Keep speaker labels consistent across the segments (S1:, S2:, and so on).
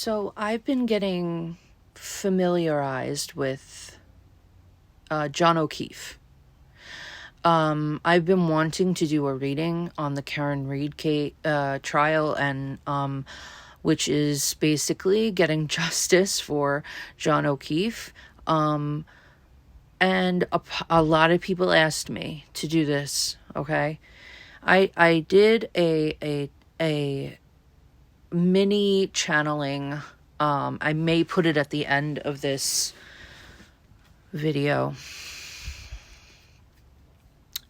S1: So I've been getting familiarized with John O'Keefe. I've been wanting to do a reading on the Karen Reed trial, and which is basically getting justice for John O'Keefe. And a lot of people asked me to do this. Okay, I did a mini channeling. I may put it at the end of this video.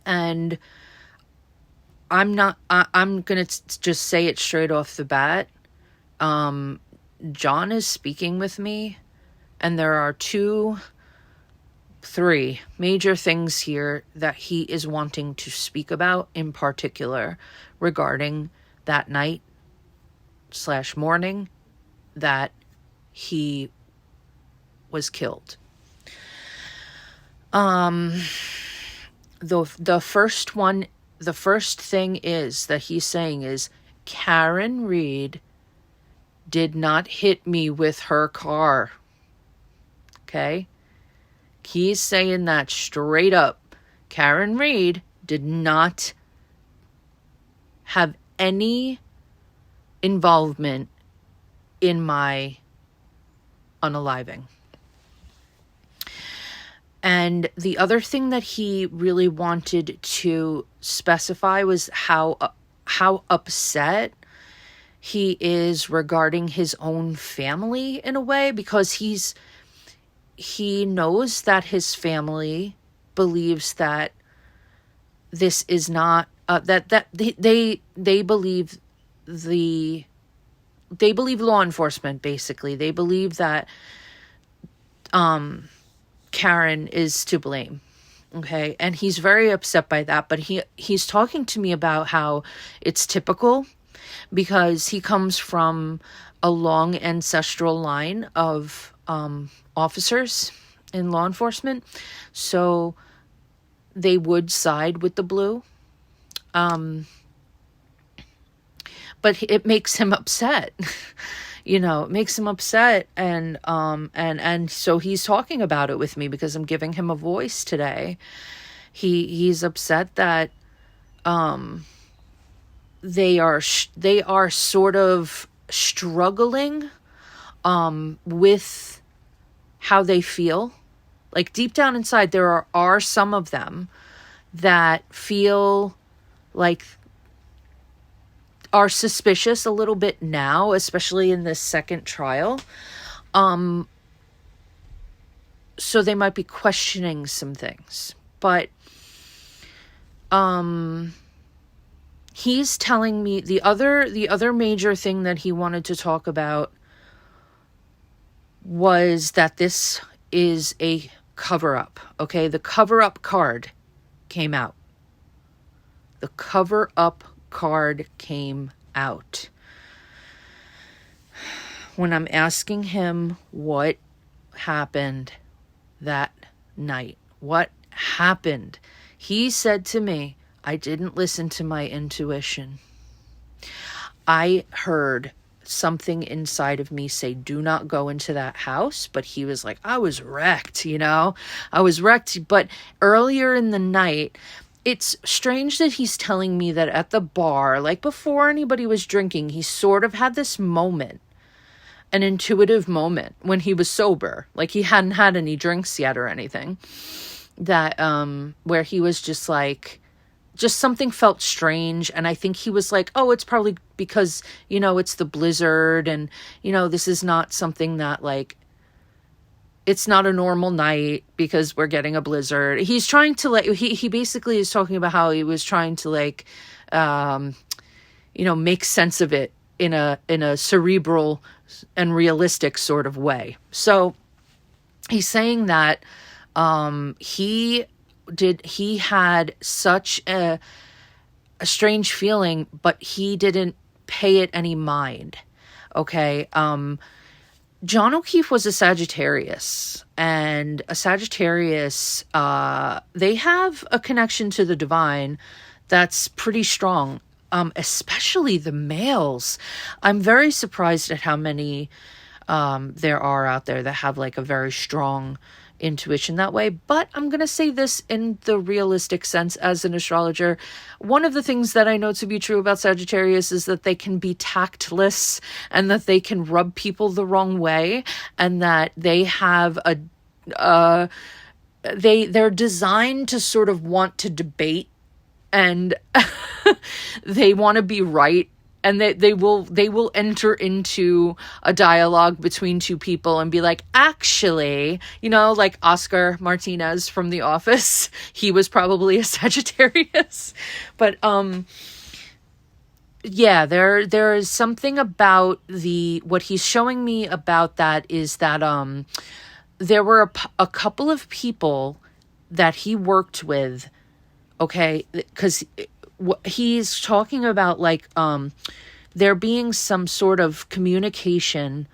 S1: And I'm going to just say it straight off the bat. John is speaking with me, and there are 3 major things here that he is wanting to speak about in particular regarding that night / morning that he was killed. The first thing is that he's saying is Karen Reed did not hit me with her car. Okay? He's saying that straight up. Karen Reed did not have any involvement in my unaliving. And the other thing that he really wanted to specify was how upset he is regarding his own family in a way, because he knows that his family believes that this is not that they believe they believe law enforcement. Basically, they believe that Karen is to blame. Okay, and he's very upset by that, but he's talking to me about how it's typical because he comes from a long ancestral line of officers in law enforcement, so they would side with the blue. But it makes him upset. It makes him upset, and so he's talking about it with me because I'm giving him a voice today. He's upset that they are sort of struggling with how they feel. Like deep down inside, there are some of them that feel like are suspicious a little bit now, especially in this second trial. So they might be questioning some things. But he's telling me the other major thing that he wanted to talk about was that this is a cover-up. Okay, the cover-up card came out. The cover-up card came out. When I'm asking him what happened that night, what happened, he said to me, I didn't listen to my intuition. I heard something inside of me say, do not go into that house. But he was like, I was wrecked, I was wrecked. But earlier in the night, it's strange that he's telling me that at the bar, like before anybody was drinking, he sort of had this moment, an intuitive moment when he was sober, like he hadn't had any drinks yet or anything, that where he was just like, just something felt strange. And I think he was like, oh, it's probably because, it's the blizzard, and, this is not something that like, it's not a normal night because we're getting a blizzard. He's trying to he basically is talking about how he was trying to make sense of it in a cerebral and realistic sort of way. So he's saying that he had such a strange feeling, but he didn't pay it any mind. Okay. John O'Keefe was a Sagittarius, and a Sagittarius, they have a connection to the divine that's pretty strong, especially the males. I'm very surprised at how many there are out there that have like a very strong intuition that way. But I'm going to say this in the realistic sense as an astrologer. One of the things that I know to be true about Sagittarius is that they can be tactless and that they can rub people the wrong way, and that they have they're designed to sort of want to debate, and they want to be right. And they will enter into a dialogue between two people and be like, actually, like Oscar Martinez from The Office, he was probably a Sagittarius. But yeah, there is something about what he's showing me about that is that there were a couple of people that he worked with, okay, because he's talking about like there being some sort of communication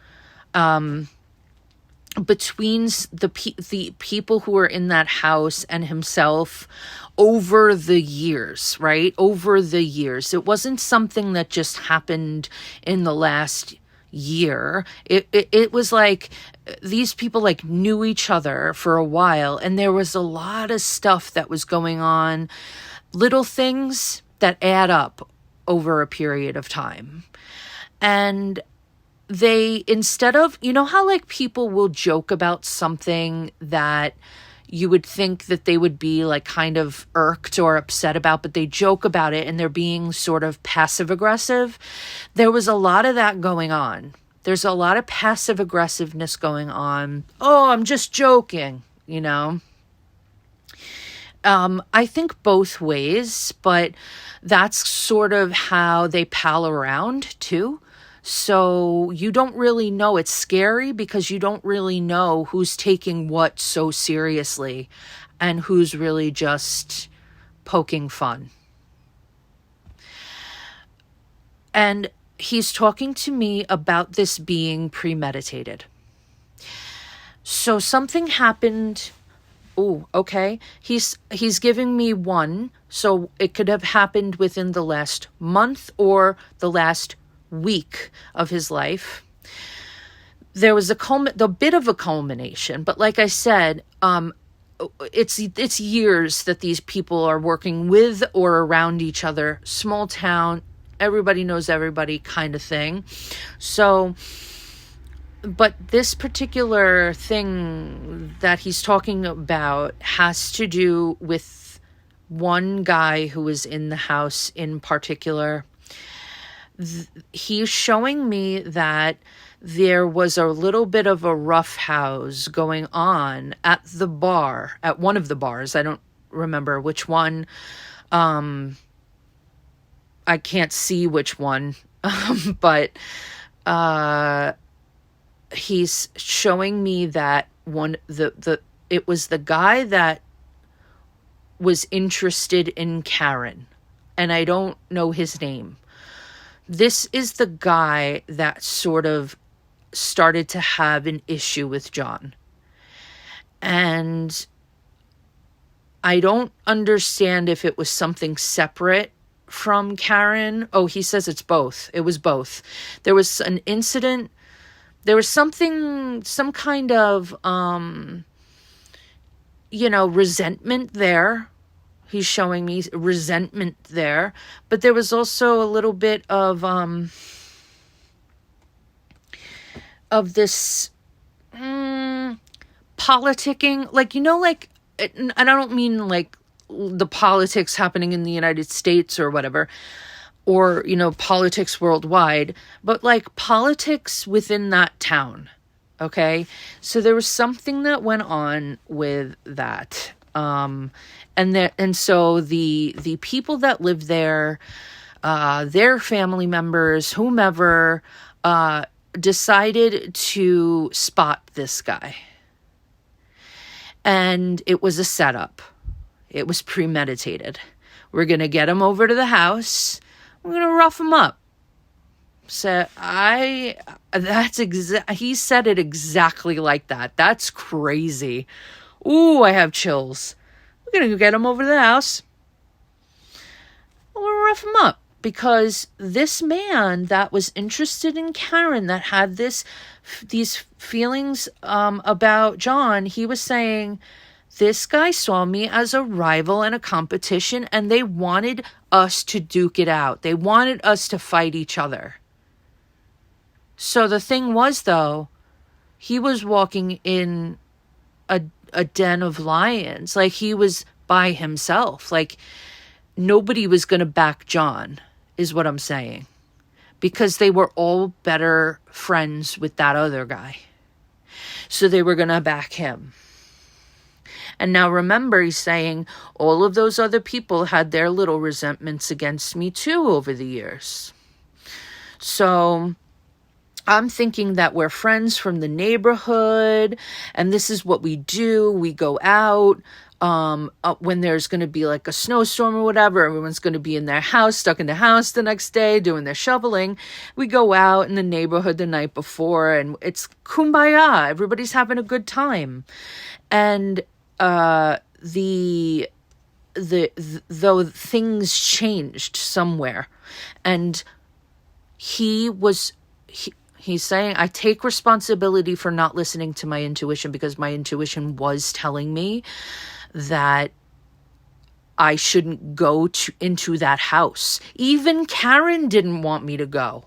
S1: between the people who were in that house and himself over the years, right? Over the years. It wasn't something that just happened in the last year. It was like these people like knew each other for a while, and there was a lot of stuff that was going on, little things that add up over a period of time. And they, instead of, how like people will joke about something that you would think that they would be like kind of irked or upset about, but they joke about it and they're being sort of passive aggressive. There was a lot of that going on. There's a lot of passive aggressiveness going on. Oh, I'm just joking, I think both ways, but that's sort of how they pal around too. So you don't really know. It's scary because you don't really know who's taking what so seriously and who's really just poking fun. And he's talking to me about this being premeditated. So something happened. Oh, okay. He's giving me one. So it could have happened within the last month or the last week of his life. There was a bit of a culmination, but like I said, it's years that these people are working with or around each other. Small town, everybody knows everybody kind of thing. So, but this particular thing that he's talking about has to do with one guy who was in the house in particular. He's showing me that there was a little bit of a rough house going on at the bar, at one of the bars. I don't remember which one. I can't see which one, but he's showing me that it was the guy that was interested in Karen, and I don't know his name. This is the guy that sort of started to have an issue with John. And I don't understand if it was something separate from Karen. Oh, he says it's both. It was both. There was an incident. There was some kind of, resentment there. He's showing me resentment there. But there was also a little bit of this politicking. And I don't mean like the politics happening in the United States or whatever, or, politics worldwide, but like politics within that town. Okay. So there was something that went on with that. And so the people that live there, their family members, whomever, decided to spot this guy. And it was a setup. It was premeditated. We're going to get him over to the house. We're going to rough him up. So he said it exactly like that. That's crazy. Ooh, I have chills. We're going to get him over to the house. We'll rough him up. because this man that was interested in Karen, that had these feelings about John, he was saying, this guy saw me as a rival and a competition, and they wanted us to duke it out. They wanted us to fight each other. So the thing was, though, he was walking in a den of lions. Like, he was by himself. Like, nobody was going to back John, is what I'm saying. Because they were all better friends with that other guy. So they were going to back him. And now remember, he's saying all of those other people had their little resentments against me too over the years. So I'm thinking that we're friends from the neighborhood, and this is what we do. We go out when there's going to be like a snowstorm or whatever. Everyone's going to be in their house, stuck in the house the next day doing their shoveling. We go out in the neighborhood the night before, and it's kumbaya. Everybody's having a good time. And though things changed somewhere, and he's saying, I take responsibility for not listening to my intuition, because my intuition was telling me that I shouldn't go into that house. Even Karen didn't want me to go.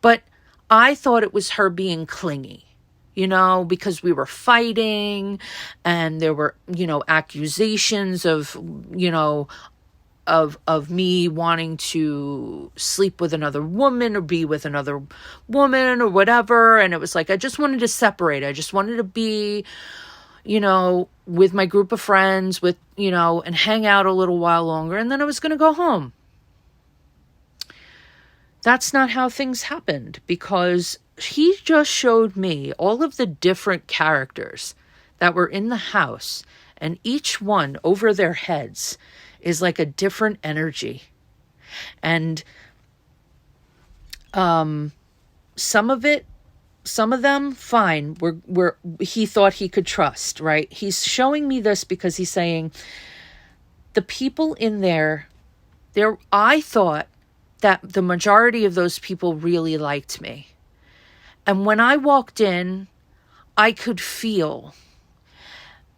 S1: But I thought it was her being clingy, because we were fighting, and there were, accusations of, of me wanting to sleep with another woman or be with another woman or whatever. And it was like, I just wanted to separate. I just wanted to be, with my group of friends, and hang out a little while longer. And then I was going to go home. That's not how things happened, because he just showed me all of the different characters that were in the house, and each one over their heads is like a different energy. And some of them, fine, he thought he could trust, right? He's showing me this because he's saying the people in there, I thought that the majority of those people really liked me. And when I walked in, I could feel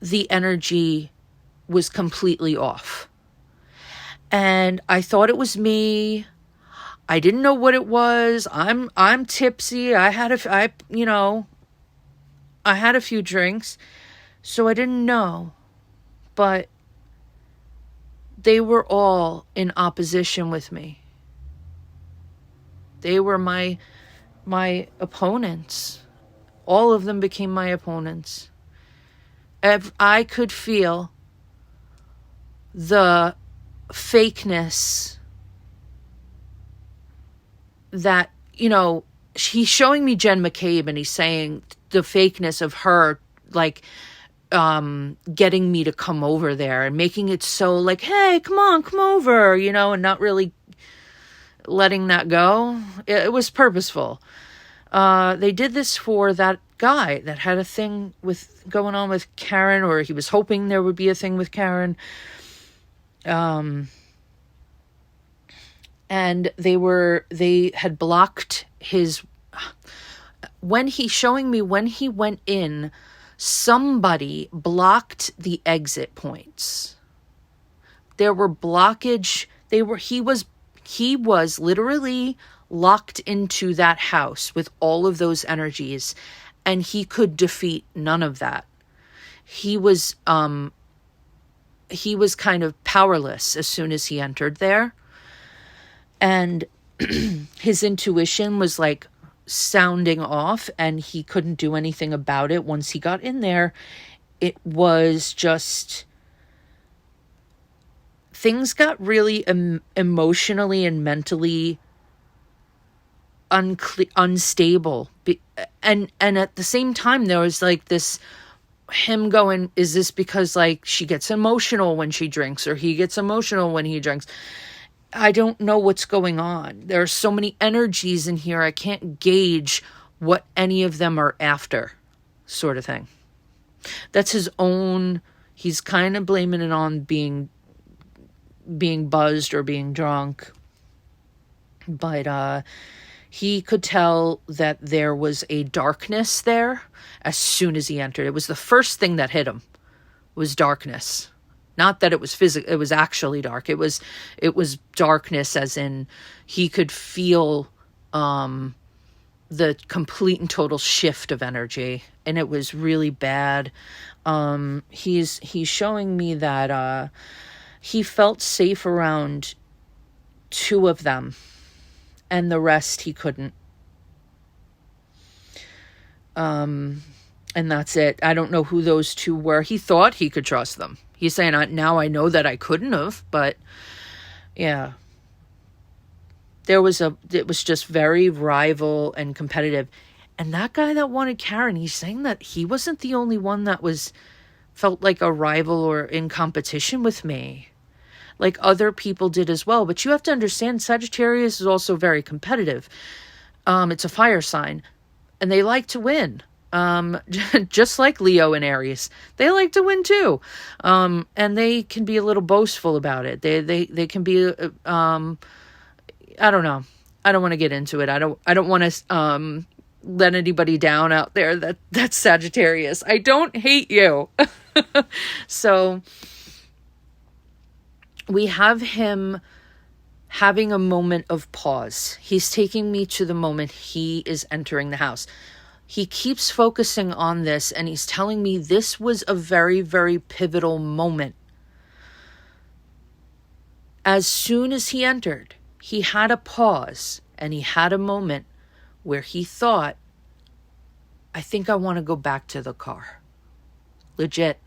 S1: the energy was completely off. And I thought it was me. I didn't know what it was. I'm tipsy. I had a few drinks, so I didn't know. But they were all in opposition with me. They were my opponents. All of them became my opponents. I could feel the fakeness that, he's showing me Jen McCabe, and he's saying the fakeness of her, like, getting me to come over there and making it so like, hey, come over, and not really letting that go. It was purposeful. They did this for that guy that had a thing going on with Karen, or he was hoping there would be a thing with Karen. And they had blocked when he went in, somebody blocked the exit points. There were blockage. He was literally locked into that house with all of those energies, and he could defeat none of that. He was kind of powerless as soon as he entered there. And his intuition was like sounding off, and he couldn't do anything about it. Once he got in there, it was just, things got really emotionally and mentally unstable. And at the same time, there was like this, him going, is this because like she gets emotional when she drinks, or he gets emotional when he drinks? I don't know what's going on. There are so many energies in here. I can't gauge what any of them are after, sort of thing. That's his own, he's kind of blaming it on being buzzed or being drunk. But he could tell that there was a darkness there as soon as he entered. It was the first thing that hit him, was darkness. Not that it was physical, it was actually dark. It was darkness, as in he could feel the complete and total shift of energy, and it was really bad. He's showing me that he felt safe around two of them, and the rest he couldn't. And that's it. I don't know who those two were. He thought he could trust them. He's saying, now I know that I couldn't have, but yeah. It was just very rival and competitive. And that guy that wanted Karen, he's saying that he wasn't the only one that felt like a rival or in competition with me. Like, other people did as well. But you have to understand, Sagittarius is also very competitive. It's a fire sign, and they like to win. Just like Leo and Aries, they like to win too. And they can be a little boastful about it. They can be, I don't know. I don't want to get into it. I don't want to, let anybody down out there that's Sagittarius. I don't hate you. So we have him having a moment of pause. He's taking me to the moment he is entering the house. He keeps focusing on this, and he's telling me this was a very, very pivotal moment. As soon as he entered, he had a pause, and he had a moment where he thought, I think I want to go back to the car. Legit.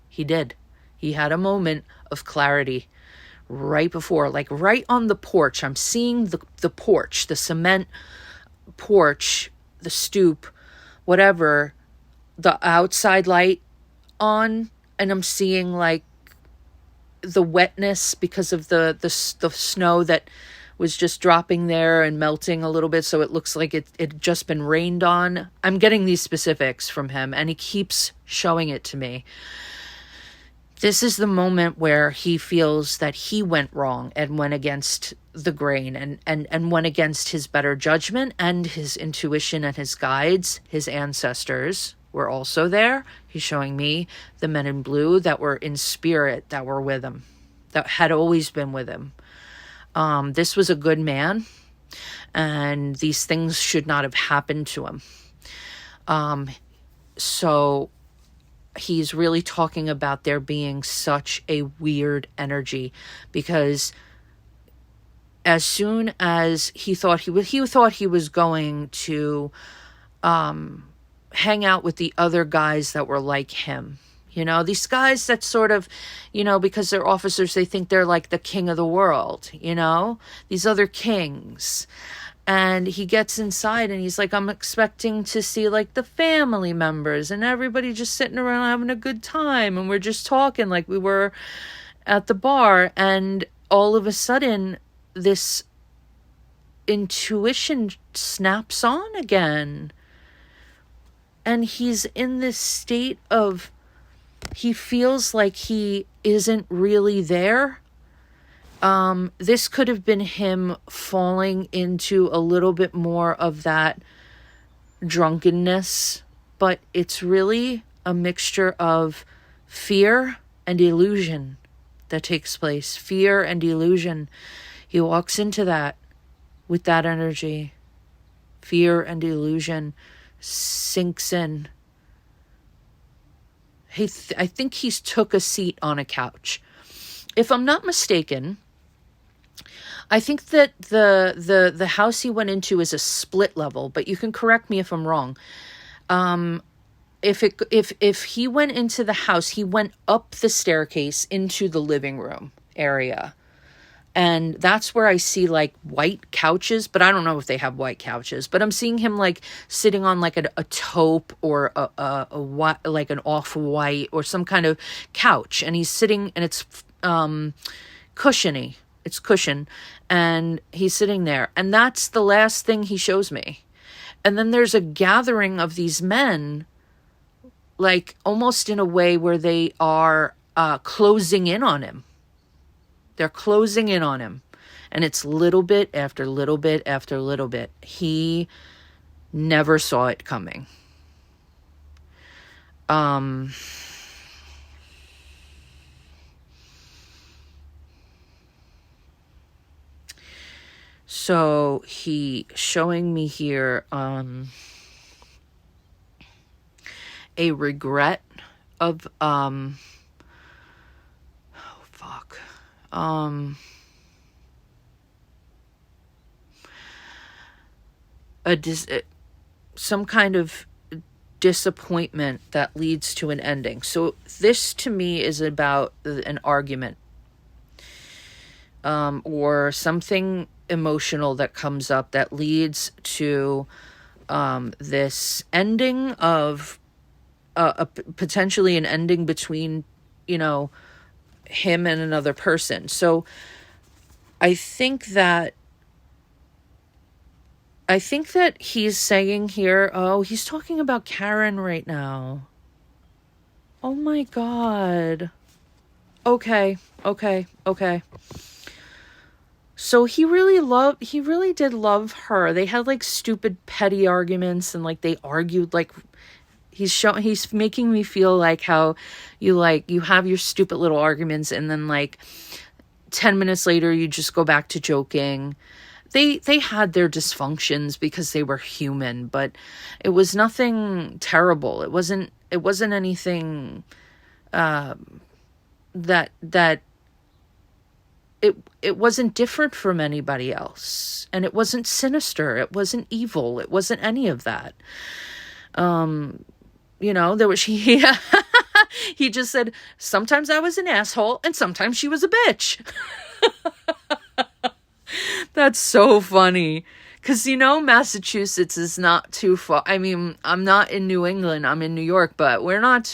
S1: He did. He had a moment of clarity right before, like right on the porch. I'm seeing the porch, the cement porch, the stoop, whatever, the outside light on, and I'm seeing like the wetness because of the snow that was just dropping there and melting a little bit, so it looks like it just been rained on. I'm getting these specifics from him, and he keeps showing it to me. This is the moment where he feels that he went wrong and went against the grain and went against his better judgment and his intuition and his guides. His ancestors were also there. He's showing me the men in blue that were in spirit, that were with him, that had always been with him. This was a good man, and these things should not have happened to him. So he's really talking about there being such a weird energy, because as soon as he thought he was going to hang out with the other guys that were like him. You know, these guys that sort of, because they're officers, they think they're like the king of the world, these other kings. And he gets inside and he's like, I'm expecting to see like the family members and everybody just sitting around having a good time. And we're just talking like we were at the bar. And all of a sudden, this intuition snaps on again. And he's in this state of, he feels like he isn't really there. This could have been him falling into a little bit more of that drunkenness, but it's really a mixture of fear and illusion that takes place. Fear and illusion. He walks into that with that energy. Fear and illusion sinks in. I think he's took a seat on a couch. If I'm not mistaken, I think that the house he went into is a split level, but you can correct me if I'm wrong. If he went into the house, he went up the staircase into the living room area. And that's where I see like white couches, but I don't know if they have white couches, but I'm seeing him like sitting on like a taupe or a like an off-white or some kind of couch. And he's sitting, and it's cushiony. It's cushion. And he's sitting there. And that's the last thing he shows me. And then there's a gathering of these men, like almost in a way where they are closing in on him. They're closing in on him. And it's little bit after little bit after little bit. He never saw it coming. So he showing me here a regret of some kind of disappointment that leads to an ending. So this to me is about an argument or something emotional that comes up that leads to this ending of potentially an ending between, him and another person. So I think that he's saying here, he's talking about Karen right now. Oh my God. Okay. So he really did love her. They had like stupid petty arguments and like they argued like he's making me feel like how you have your stupid little arguments and then like 10 minutes later you just go back to joking. They had their dysfunctions because they were human, but it was nothing terrible. It wasn't anything that it wasn't different from anybody else. And it wasn't sinister. It wasn't evil. It wasn't any of that. There was he just said, sometimes I was an asshole and sometimes she was a bitch. That's so funny. Because, Massachusetts is not too far. I mean, I'm not in New England. I'm in New York, but we're not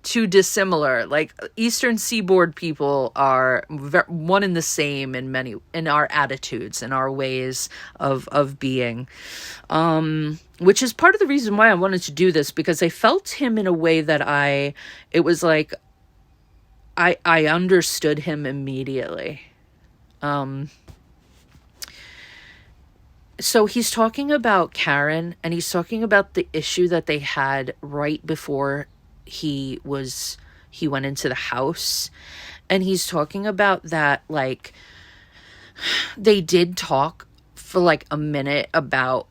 S1: too dissimilar. Like, Eastern Seaboard people are one and the same in our attitudes and our ways of being. Which is part of the reason why I wanted to do this, because I felt him in a way that it was like I understood him immediately. So he's talking about Karen, and he's talking about the issue that they had right before he went into the house. And he's talking about that, like, they did talk for like a minute about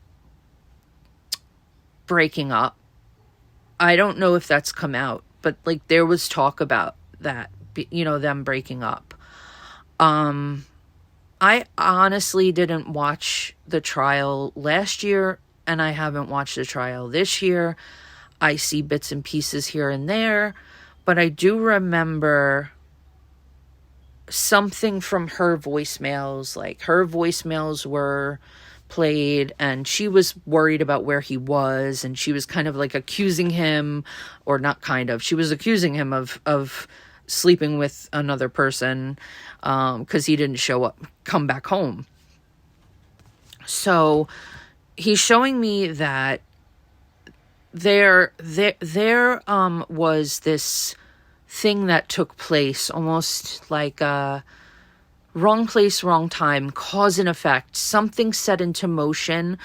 S1: breaking up. I don't know if that's come out, but like there was talk about that, them breaking up. I honestly didn't watch the trial last year, and I haven't watched the trial this year. I see bits and pieces here and there, but I do remember something from her voicemails. Like, her voicemails were played, and she was worried about where he was, and she was kind of like accusing him, or not kind of, she was accusing him of sleeping with another person, because he didn't come back home. So he's showing me that there was this thing that took place, almost like a wrong place, wrong time, cause and effect, something set into motion,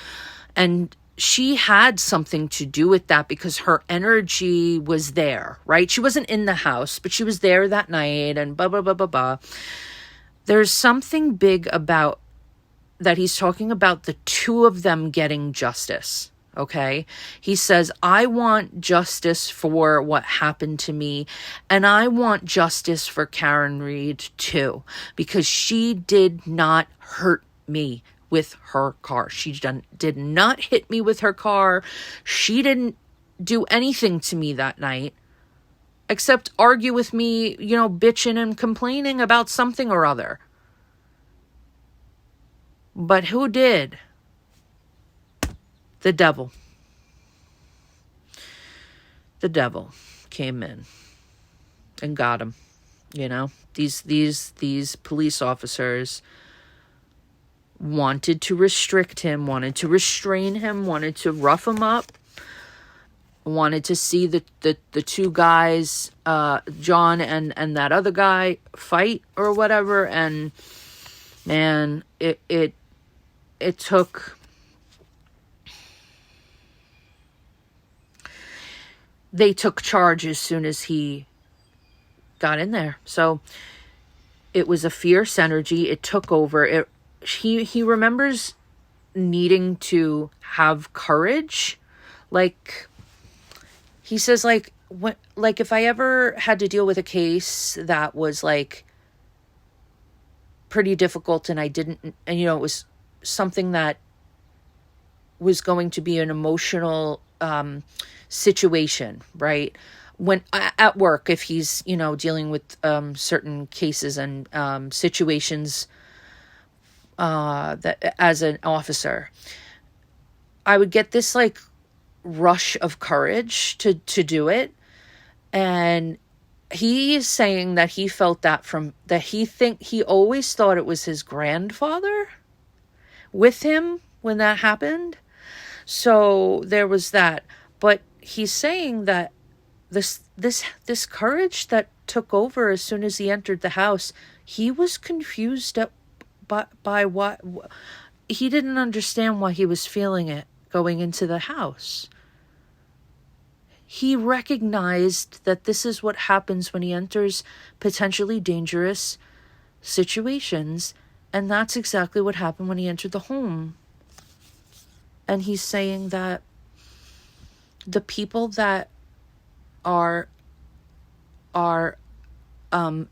S1: and she had something to do with that because her energy was there, right? She wasn't in the house, but she was there that night, and blah, blah, blah, blah, blah. There's something big about that he's talking about the two of them getting justice, okay? He says, I want justice for what happened to me, and I want justice for Karen Reed too, because she did not hurt me with her car. She did not hit me with her car. She didn't do anything to me that night except argue with me, bitching and complaining about something or other. But who did? The devil. The devil came in and got him. These police officers wanted to restrict him, wanted to restrain him, wanted to rough him up, wanted to see the two guys, John and that other guy, fight or whatever, and Man, it took, they took charge as soon as he got in there. So it was a fierce energy. It took over. He remembers needing to have courage. Like, he says, like, if I ever had to deal with a case that was like pretty difficult and I didn't, and it was something that was going to be an emotional situation, right? When at work, if he's, dealing with certain cases and situations that as an officer, I would get this like rush of courage to do it. And he is saying that he felt that he always thought it was his grandfather with him when that happened. So there was that. But he's saying that this courage that took over as soon as he entered the house, he was confused by what he didn't understand why he was feeling it going into the house. He recognized that this is what happens when he enters potentially dangerous situations, and that's exactly what happened when he entered the home. And he's saying that the people that are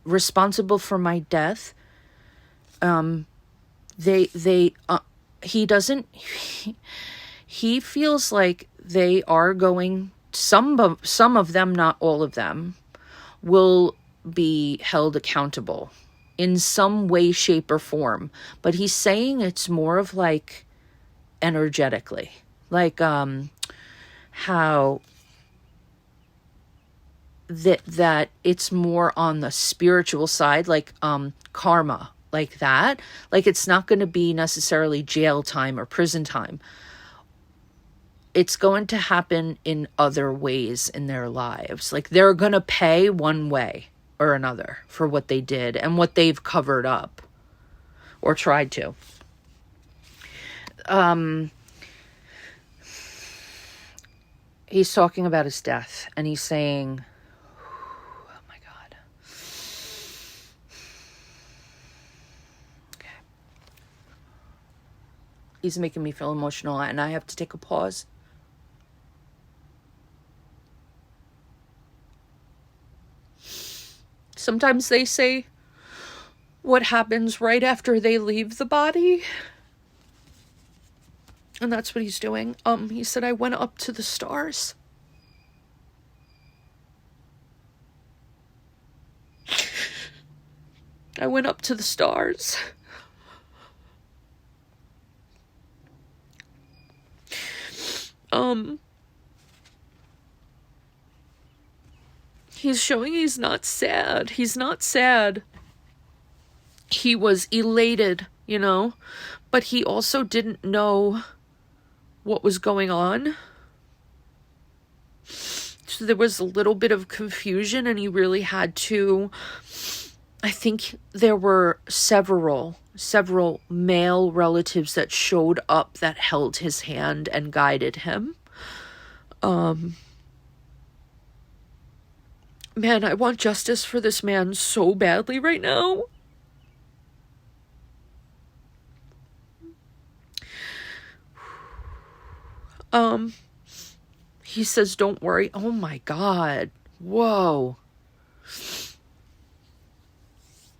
S1: responsible for my death, he feels like they are going, some of them, not all of them, will be held accountable in some way, shape, or form. But he's saying it's more of like energetically, like how that it's more on the spiritual side, like karma, like that. Like, it's not going to be necessarily jail time or prison time. It's going to happen in other ways in their lives. Like, they're going to pay one way or another for what they did and what they've covered up or tried to. He's talking about his death, and he's saying, oh my God. Okay. He's making me feel emotional, and I have to take a pause. Sometimes they say what happens right after they leave the body. And that's what he's doing. He said, I went up to the stars. I went up to the stars. He's showing he's not sad. He's not sad. He was elated, but he also didn't know what was going on. So there was a little bit of confusion, and he really had to, I think there were several male relatives that showed up that held his hand and guided him. Man, I want justice for this man so badly right now. He says, don't worry. Oh my God. Whoa.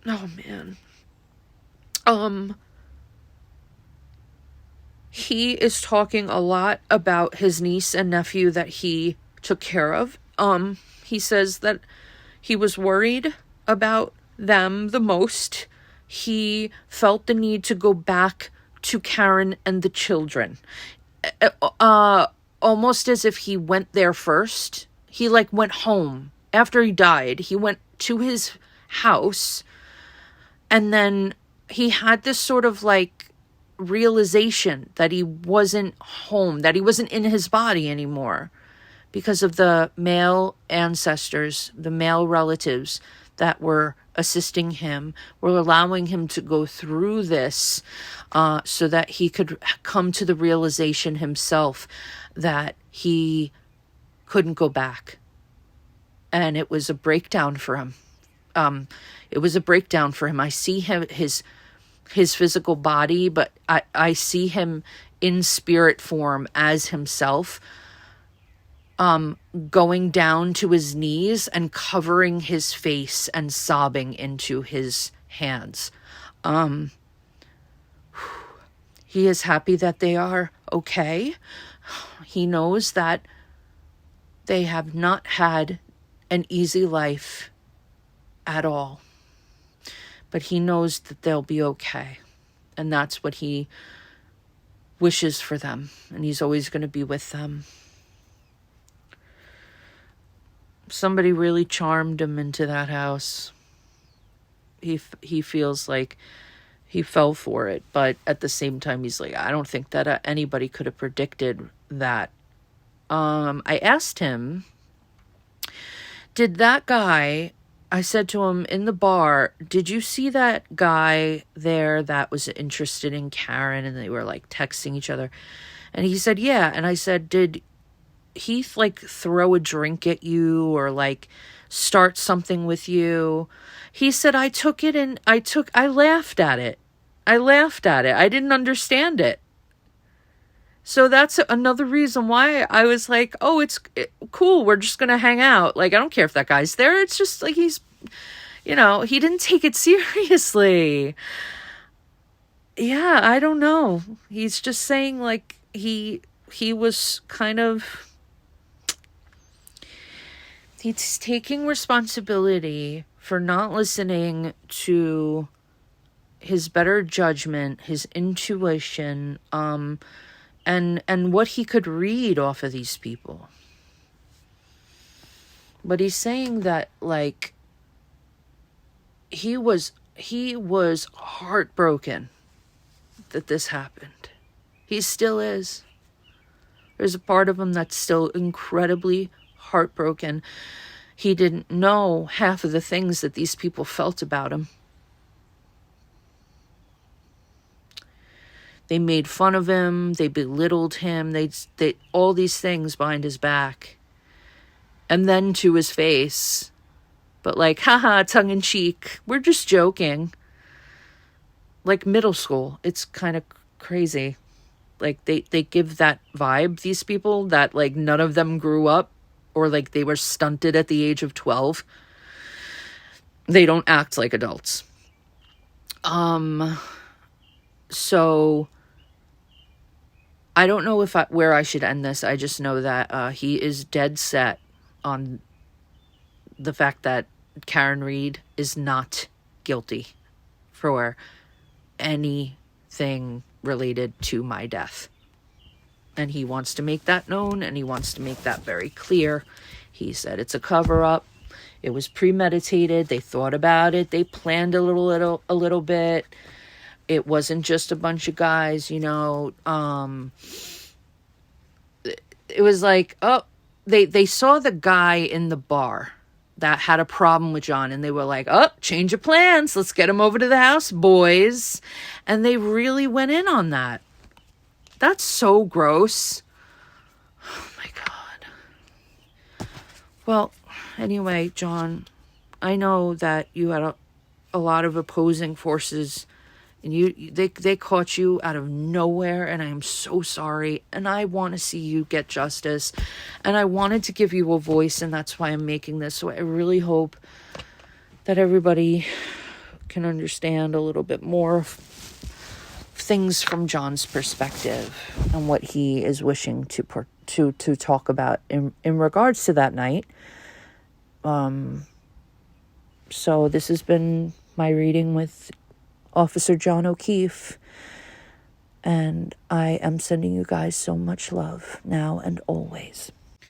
S1: Oh man. He is talking a lot about his niece and nephew that he took care of. He says that he was worried about them the most. He felt the need to go back to Karen and the children. Almost as if he went there first. He went home after he died. He went to his house, and then he had this sort of realization that he wasn't home, that he wasn't in his body anymore because of the male ancestors, the male relatives that were assisting him. We're allowing him to go through this so that he could come to the realization himself that he couldn't go back. And it was a breakdown for him. It was a breakdown for him. I see him, his physical body, but I see him in spirit form as himself, going down to his knees and covering his face and sobbing into his hands. He is happy that they are okay. He knows that they have not had an easy life at all, but he knows that they'll be okay. And that's what he wishes for them. And he's always going to be with them. Somebody really charmed him into that house. He feels like he fell for it, but at the same time, he's like, I don't think that anybody could have predicted that. I asked him, did that guy, I said to him in the bar, did you see that guy there that was interested in Karen? And they were like texting each other. And he said, yeah. And I said, did he like throw a drink at you or like start something with you? He said, I took it and I laughed at it. I didn't understand it. So that's another reason why I was like, oh, it's cool. We're just going to hang out. Like, I don't care if that guy's there. It's just like he's, he didn't take it seriously. Yeah, I don't know. He's just saying like he was kind of, he's taking responsibility for not listening to his better judgment, his intuition, and what he could read off of these people. But he's saying that like he was heartbroken that this happened. He still is. There's a part of him that's still incredibly heartbroken. He didn't know half of the things that these people felt about him. They made fun of him. They belittled him. They all these things behind his back. And then to his face. But like, haha, tongue in cheek. We're just joking. Like middle school. It's kind of crazy. Like they give that vibe, these people, that like none of them grew up. Or like they were stunted at the age of 12. They don't act like adults. So I don't know where I should end this. I just know that he is dead set on the fact that Karen Reed is not guilty for anything related to my death. And he wants to make that known, and he wants to make that very clear. He said it's a cover-up. It was premeditated. They thought about it. They planned a little bit. It wasn't just a bunch of guys, It was like, oh, they saw the guy in the bar that had a problem with John, and they were like, oh, change of plans. Let's get him over to the house, boys. And they really went in on that. That's so gross. Oh, my God. Well, anyway, John, I know that you had a lot of opposing forces, and they caught you out of nowhere, and I am so sorry, and I want to see you get justice, and I wanted to give you a voice, and that's why I'm making this. So I really hope that everybody can understand a little bit more things from John's perspective and what he is wishing to talk about in regards to that night. So this has been my reading with Officer John O'Keefe, and I am sending you guys so much love now and always.